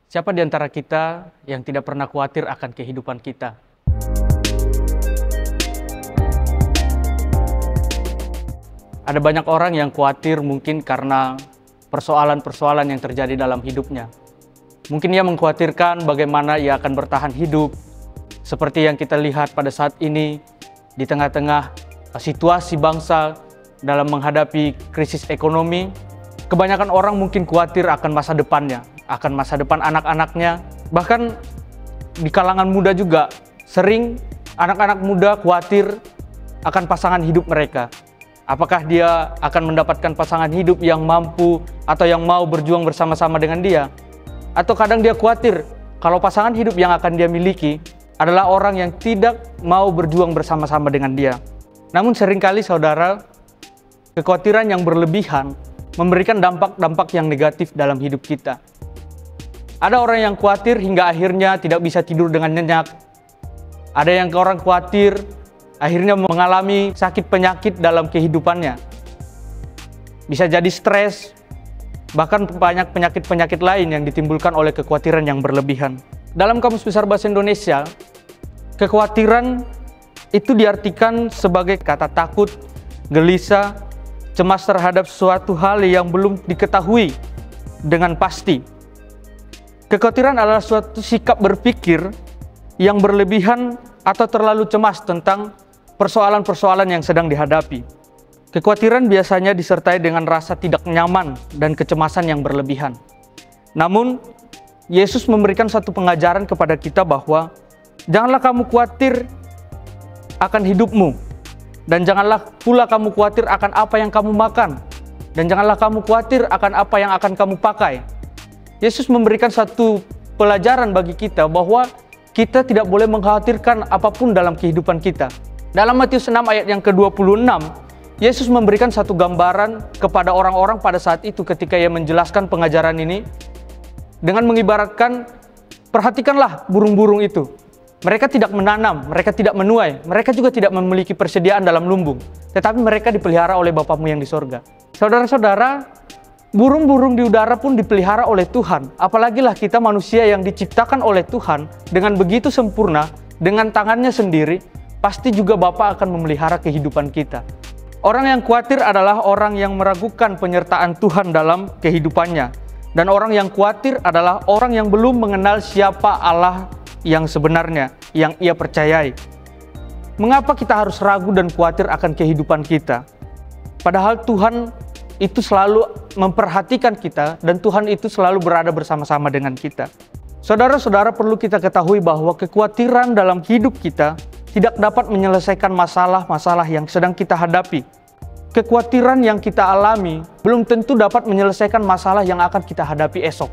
Siapa di antara kita yang tidak pernah khawatir akan kehidupan kita? Ada banyak orang yang khawatir mungkin karena persoalan-persoalan yang terjadi dalam hidupnya. Mungkin ia mengkhawatirkan bagaimana ia akan bertahan hidup, seperti yang kita lihat pada saat ini di tengah-tengah situasi bangsa dalam menghadapi krisis ekonomi. Kebanyakan orang mungkin khawatir akan masa depannya, akan masa depan anak-anaknya. Bahkan di kalangan muda juga sering anak-anak muda khawatir akan pasangan hidup mereka. Apakah dia akan mendapatkan pasangan hidup yang mampu atau yang mau berjuang bersama-sama dengan dia? Atau kadang dia khawatir kalau pasangan hidup yang akan dia miliki adalah orang yang tidak mau berjuang bersama-sama dengan dia. Namun seringkali saudara, kekhawatiran yang berlebihan memberikan dampak-dampak yang negatif dalam hidup kita. Ada orang yang khawatir hingga akhirnya tidak bisa tidur dengan nyenyak. Ada yang orang khawatir akhirnya mengalami sakit penyakit dalam kehidupannya. Bisa jadi stres, bahkan banyak penyakit-penyakit lain yang ditimbulkan oleh kekhawatiran yang berlebihan. Dalam Kamus Besar Bahasa Indonesia, kekhawatiran itu diartikan sebagai kata takut, gelisah, cemas terhadap suatu hal yang belum diketahui dengan pasti. Kekhawatiran adalah suatu sikap berpikir yang berlebihan atau terlalu cemas tentang persoalan-persoalan yang sedang dihadapi. Kekhawatiran biasanya disertai dengan rasa tidak nyaman dan kecemasan yang berlebihan. Namun, Yesus memberikan satu pengajaran kepada kita bahwa janganlah kamu khawatir akan hidupmu, dan janganlah pula kamu khawatir akan apa yang kamu makan, dan janganlah kamu khawatir akan apa yang akan kamu pakai. Yesus memberikan satu pelajaran bagi kita bahwa kita tidak boleh mengkhawatirkan apapun dalam kehidupan kita. Dalam Matius 6 ayat yang ke-26, Yesus memberikan satu gambaran kepada orang-orang pada saat itu ketika ia menjelaskan pengajaran ini dengan mengibaratkan, perhatikanlah burung-burung itu. Mereka tidak menanam, mereka tidak menuai, mereka juga tidak memiliki persediaan dalam lumbung, tetapi mereka dipelihara oleh Bapamu yang di sorga. Saudara-saudara, burung-burung di udara pun dipelihara oleh Tuhan. Apalagilah kita manusia yang diciptakan oleh Tuhan dengan begitu sempurna, dengan tangannya sendiri, pasti juga Bapa akan memelihara kehidupan kita. Orang yang khawatir adalah orang yang meragukan penyertaan Tuhan dalam kehidupannya. Dan orang yang khawatir adalah orang yang belum mengenal siapa Allah yang sebenarnya, yang ia percayai. Mengapa kita harus ragu dan khawatir akan kehidupan kita? Padahal Tuhan itu selalu memperhatikan kita dan Tuhan itu selalu berada bersama-sama dengan kita. Saudara-saudara, perlu kita ketahui bahwa kekhawatiran dalam hidup kita tidak dapat menyelesaikan masalah-masalah yang sedang kita hadapi. Kekhawatiran yang kita alami belum tentu dapat menyelesaikan masalah yang akan kita hadapi esok.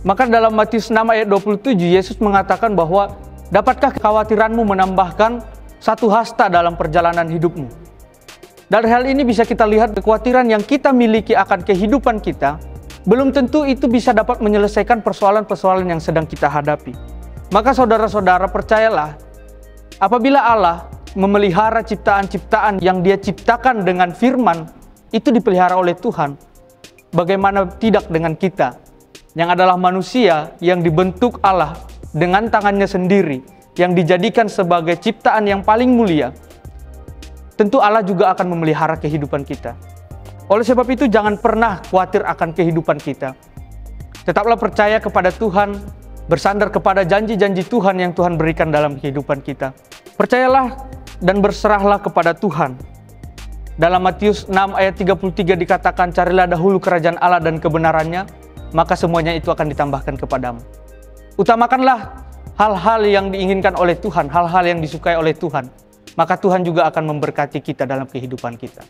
Maka dalam Matius 6 ayat 27, Yesus mengatakan bahwa dapatkah kekhawatiranmu menambahkan satu hasta dalam perjalanan hidupmu? Dari hal ini bisa kita lihat kekhawatiran yang kita miliki akan kehidupan kita, belum tentu itu bisa dapat menyelesaikan persoalan-persoalan yang sedang kita hadapi. Maka saudara-saudara, percayalah, apabila Allah memelihara ciptaan-ciptaan yang Dia ciptakan dengan firman, itu dipelihara oleh Tuhan, bagaimana tidak dengan kita? Yang adalah manusia yang dibentuk Allah dengan tangannya sendiri, yang dijadikan sebagai ciptaan yang paling mulia. Tentu Allah juga akan memelihara kehidupan kita. Oleh sebab itu jangan pernah khawatir akan kehidupan kita. Tetaplah percaya kepada Tuhan, bersandar kepada janji-janji Tuhan yang Tuhan berikan dalam kehidupan kita. Percayalah dan berserahlah kepada Tuhan. Dalam Matius 6 ayat 33 dikatakan, carilah dahulu kerajaan Allah dan kebenarannya, maka semuanya itu akan ditambahkan kepadamu. Utamakanlah hal-hal yang diinginkan oleh Tuhan, hal-hal yang disukai oleh Tuhan. Maka Tuhan juga akan memberkati kita dalam kehidupan kita.